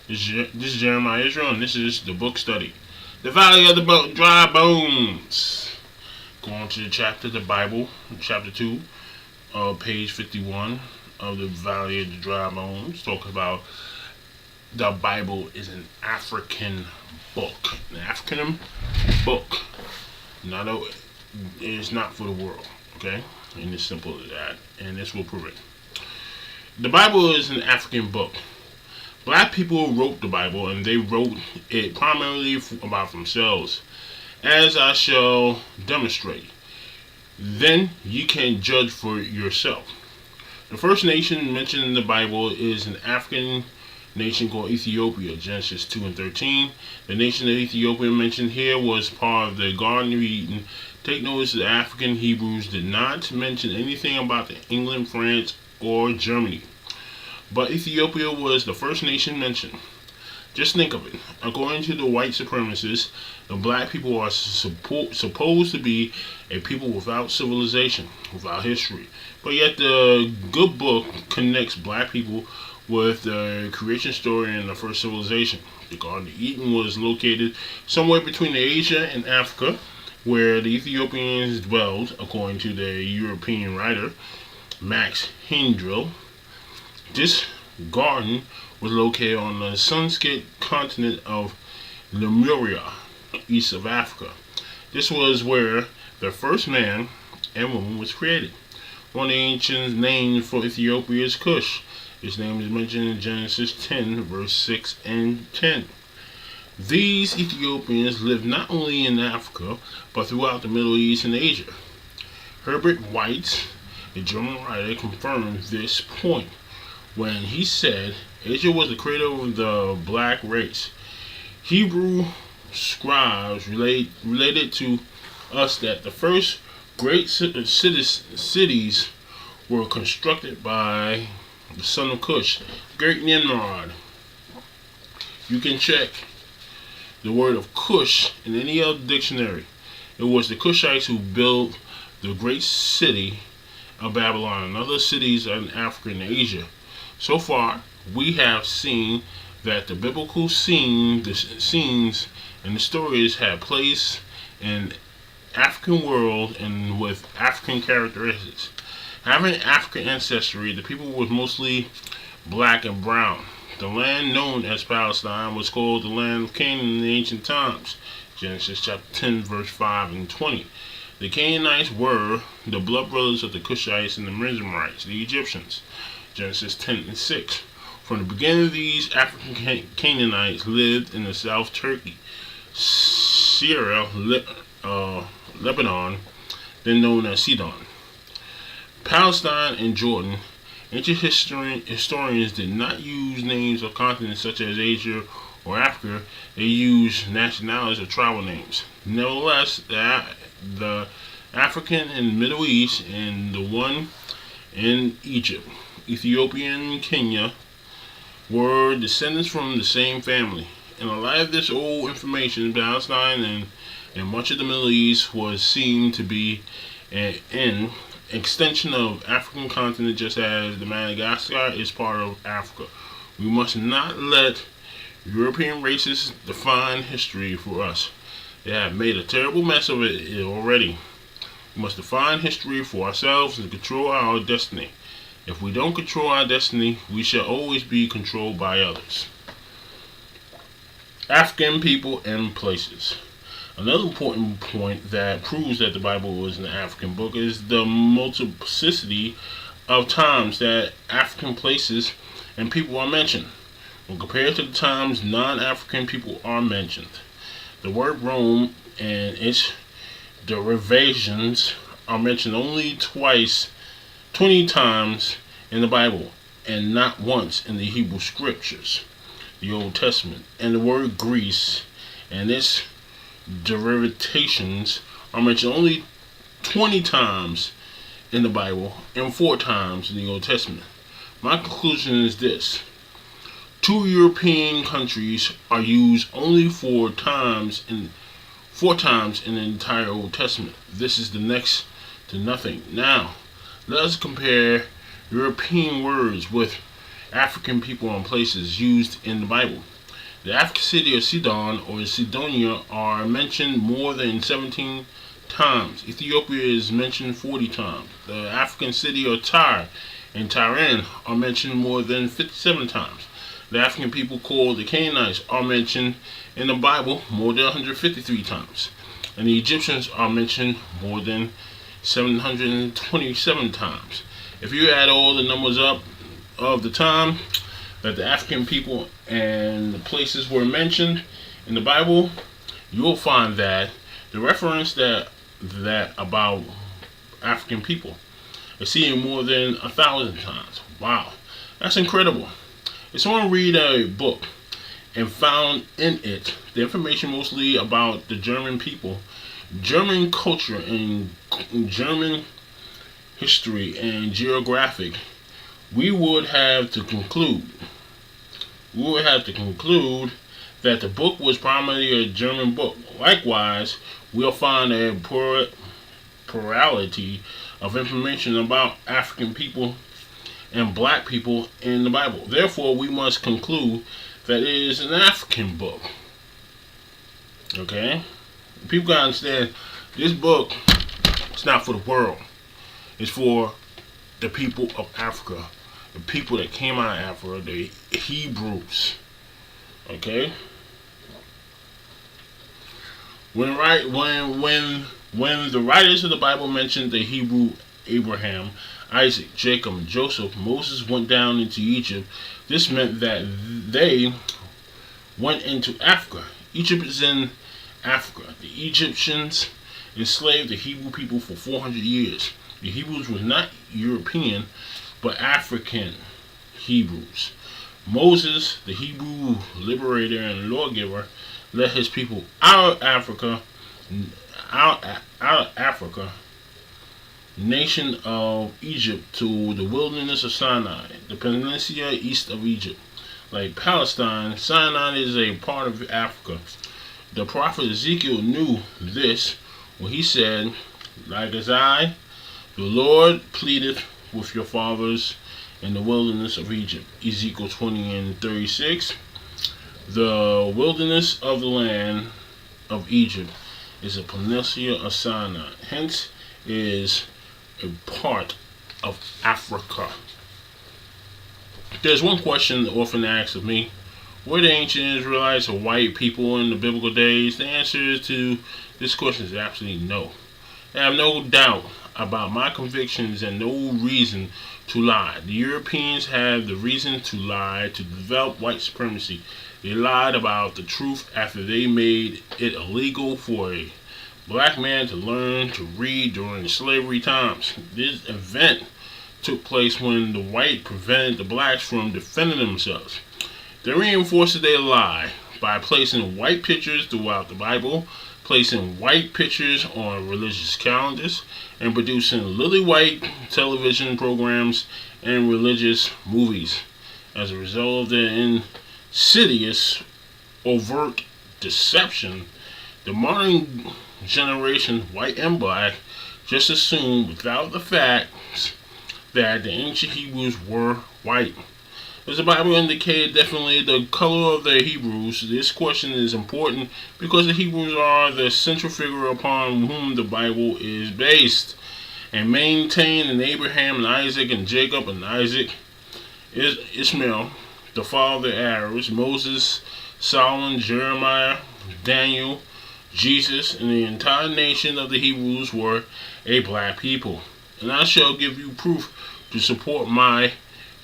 This is Jeremiah Israel, and this is the book study. The Valley of the Dry Bones. Going to the chapter, the Bible, chapter 2, page 51 of the Valley of the Dry Bones. Talk about the Bible is an African book. An African book. It's not for the world. Okay? And it's simple as that. And this will prove it. The Bible is an African book. Black people wrote the Bible, and they wrote it primarily about themselves, as I shall demonstrate. Then you can judge for yourself. The first nation mentioned in the Bible is an African nation called Ethiopia, Genesis 2 and 13. The nation of Ethiopia mentioned here was part of the Garden of Eden. Take notice that African Hebrews did not mention anything about England, France, or Germany. But Ethiopia was the first nation mentioned. Just think of it. According to the white supremacists, the black people are supposed to be a people without civilization, without history. But yet the good book connects black people with the creation story and the first civilization. The Garden of Eden was located somewhere between Asia and Africa, where the Ethiopians dwelled, according to the European writer Max Heindel. This garden was located on the sun-skinned continent of Lemuria, east of Africa. This was where the first man and woman was created. One of the ancient names for Ethiopia is Cush. His name is mentioned in Genesis 10, verse 6 and 10. These Ethiopians lived not only in Africa, but throughout the Middle East and Asia. Herbert White, a German writer, confirmed this point when he said Asia was the cradle of the black race. Hebrew scribes related to us that the first great cities were constructed by the son of Cush, great Nimrod. You can check the word of Cush in any other dictionary. It was the Cushites who built the great city of Babylon and other cities in Africa and Asia. So far, we have seen that the biblical scenes and the stories had place in African world and with African characteristics. Having African ancestry, the people was mostly black and brown. The land known as Palestine was called the land of Canaan in the ancient times. Genesis chapter 10, verse 5 and 20. The Canaanites were the blood brothers of the Cushites and the Mizraimites, the Egyptians. Genesis 10 and 6. From the beginning, these African Canaanites lived in the South Turkey, Syria, Lebanon, then known as Sidon, Palestine, and Jordan. Ancient historians did not use names of continents such as Asia or Africa. They used nationalities or tribal names. Nevertheless, the African in the Middle East and the one in Egypt, Ethiopia and Kenya, were descendants from the same family. In the light of this old information, Palestine and much of the Middle East was seen to be an extension of African continent, just as the Madagascar is part of Africa. We must not let European racists define history for us. They have made a terrible mess of it already. We must define history for ourselves and control our destiny. If we don't control our destiny, we shall always be controlled by others. African people and places. Another important point that proves that the Bible is an African book is the multiplicity of times that African places and people are mentioned, when compared to the times non-African people are mentioned. The word Rome and its derivations are mentioned only 20 times in the Bible, and not once in the Hebrew Scriptures, the Old Testament. And the word Greece and its derivations are mentioned only 20 times in the Bible and 4 times in the Old Testament. My conclusion is this: 2 European countries are used only 4 times in the entire Old Testament. This is the next to nothing. Now, let us compare European words with African people and places used in the Bible. The African city of Sidon or Sidonia are mentioned more than 17 times. Ethiopia is mentioned 40 times. The African city of Tyre and Tyran are mentioned more than 57 times. The African people called the Canaanites are mentioned in the Bible more than 153 times. And the Egyptians are mentioned more than 727 times. If you add all the numbers up of the time that the African people and the places were mentioned in the Bible, you'll find that the reference that about African people is seen more than 1,000 times. Wow, that's incredible. If someone read a book and found in it the information mostly about the German people, German culture, and German history and geographic, we would have to conclude that the book was primarily a German book. Likewise, we'll find a plurality of information about African people and black people in the Bible. Therefore, we must conclude that it is an African book. Okay? People gotta understand, this book is not for the world. It's for the people of Africa. The people that came out of Africa, the Hebrews. Okay? When the writers of the Bible mentioned the Hebrew Abraham, Isaac, Jacob, and Joseph, Moses went down into Egypt. This meant that they went into Africa. Egypt is in Africa. The Egyptians enslaved the Hebrew people for 400 years. The Hebrews were not European, but African Hebrews. Moses, the Hebrew liberator and lawgiver, led his people out of Africa, nation of Egypt, to the wilderness of Sinai, the peninsula east of Egypt. Like Palestine, Sinai is a part of Africa. The prophet Ezekiel knew this when he said, "Like as I, the Lord, pleaded with your fathers in the wilderness of Egypt." Ezekiel 20:36. The wilderness of the land of Egypt is a peninsula of Sinai. Hence, is a part of Africa. There's one question often asked of me: were the ancient Israelites or white people in the biblical days? The answer to this question is absolutely no. I have no doubt about my convictions and no reason to lie. The Europeans had the reason to lie to develop white supremacy. They lied about the truth after they made it illegal for a black man to learn to read during slavery times. This event took place when the white prevented the blacks from defending themselves. They reinforced their lie by placing white pictures throughout the Bible, placing white pictures on religious calendars, and producing lily white television programs and religious movies. As a result of their insidious, overt deception, the modern generation, white and black, just assume without the facts that the ancient Hebrews were white. As the Bible indicated, definitely the color of the Hebrews. This question is important because the Hebrews are the central figure upon whom the Bible is based and maintained in Abraham and Isaac and Jacob and Isaac, Ishmael, the father of the Arabs, Moses, Solomon, Jeremiah, Daniel, Jesus, and the entire nation of the Hebrews were a black people. And I shall give you proof to support my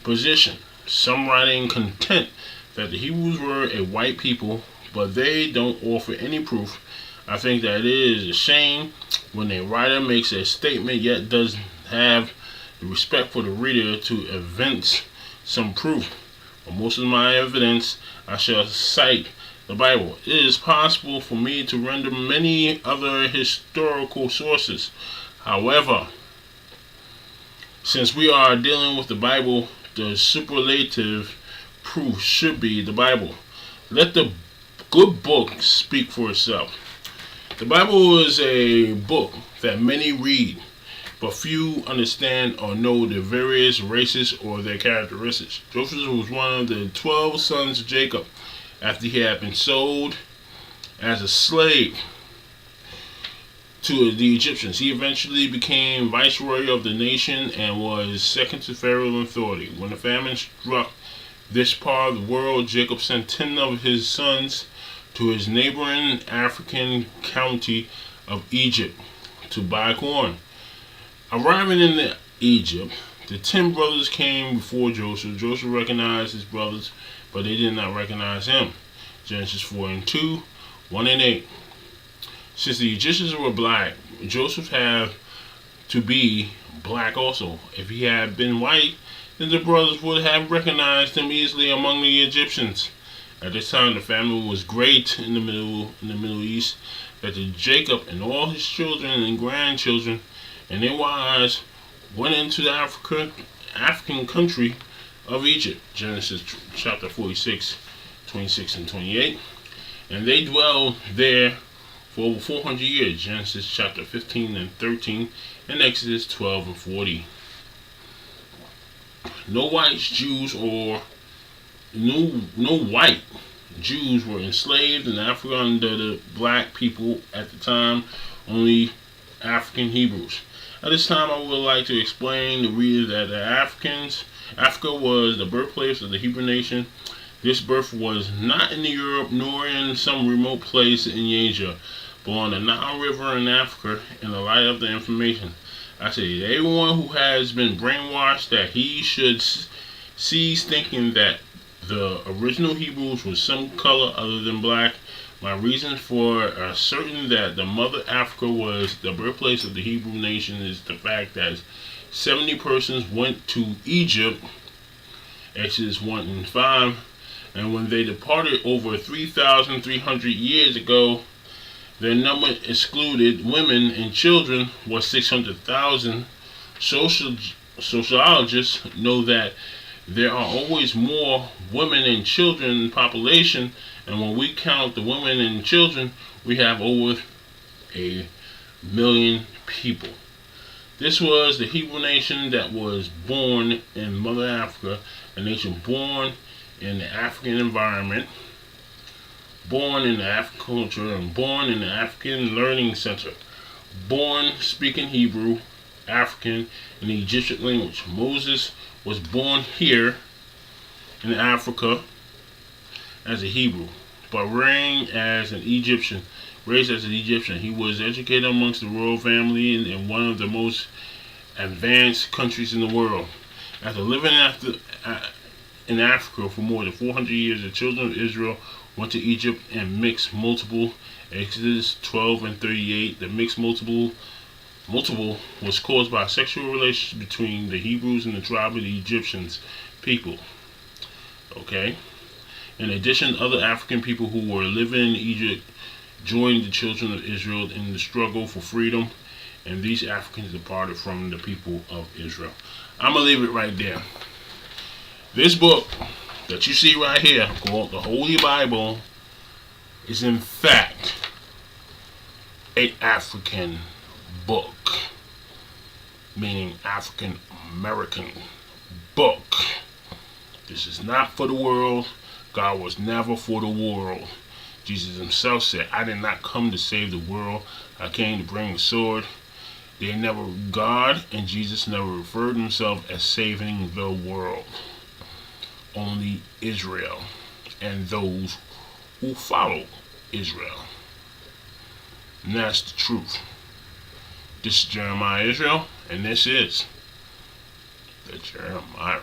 position. Some writing contend that the Hebrews were a white people, but they don't offer any proof. I think that it is a shame when a writer makes a statement yet doesn't have the respect for the reader to evince some proof. For most of my evidence, I shall cite the Bible. It is possible for me to render many other historical sources. However, since we are dealing with the Bible, the superlative proof should be the Bible. Let the good book speak for itself. The Bible is a book that many read, but few understand or know the various races or their characteristics. Joseph was one of the 12 sons of Jacob. after he had been sold as a slave to the Egyptians. He eventually became viceroy of the nation and was second to Pharaoh in authority. When the famine struck this part of the world, Jacob sent 10 of his sons to his neighboring African county of Egypt to buy corn. Arriving in Egypt, the 10 brothers came before Joseph. Joseph recognized his brothers, but they did not recognize him. Genesis 4:2, 1-8. Since the Egyptians were black, Joseph had to be black also. If he had been white, then the brothers would have recognized him easily among the Egyptians. At this time, the famine was great in the Middle East, that Jacob and all his children and grandchildren and their wives went into the African country of Egypt. Genesis chapter 46, 26 and 28. And they dwelled there for over 400 years. Genesis chapter 15 and 13, and Exodus 12 and 40. No white Jews were enslaved in Africa under the black people at the time, only African Hebrews. At this time, I would like to explain the reader that Africa was the birthplace of the Hebrew nation. This birth was not in Europe nor in some remote place in Asia, but on the Nile River in Africa. In the light of the information, I say everyone who has been brainwashed that he should cease thinking that the original Hebrews was some color other than black. My reason for certain that the mother Africa was the birthplace of the Hebrew nation is the fact that 70 persons went to Egypt, Exodus 1 and 5, and when they departed over 3,300 years ago, their number excluded women and children was 600,000. Sociologists know that there are always more women and children in the population, and when we count the women and children, we have over 1 million people. This was the Hebrew nation that was born in Mother Africa, a nation born in the African environment, born in the African culture, and born in the African learning center, born speaking Hebrew, African, and the Egyptian language. Moses was born here in Africa as a Hebrew, but raised as an Egyptian. He was educated amongst the royal family in one of the most advanced countries in the world. After living in Africa for more than 400 years, the children of Israel went to Egypt and mixed multiple. Exodus 12 and 38. The mixed multiple was caused by sexual relations between the Hebrews and the tribe of the Egyptians people. Okay. In addition, other African people who were living in Egypt joined the children of Israel in the struggle for freedom, and these Africans departed from the people of Israel. I'm going to leave it right there. This book that you see right here, called the Holy Bible, is in fact an African book, meaning African American book. This is not for the world. God was never for the world. Jesus himself said, I did not come to save the world. I came to bring the sword. God and Jesus never referred to himself as saving the world. Only Israel and those who follow Israel. And that's the truth. This is Jeremiah Israel, and this is the Jeremiah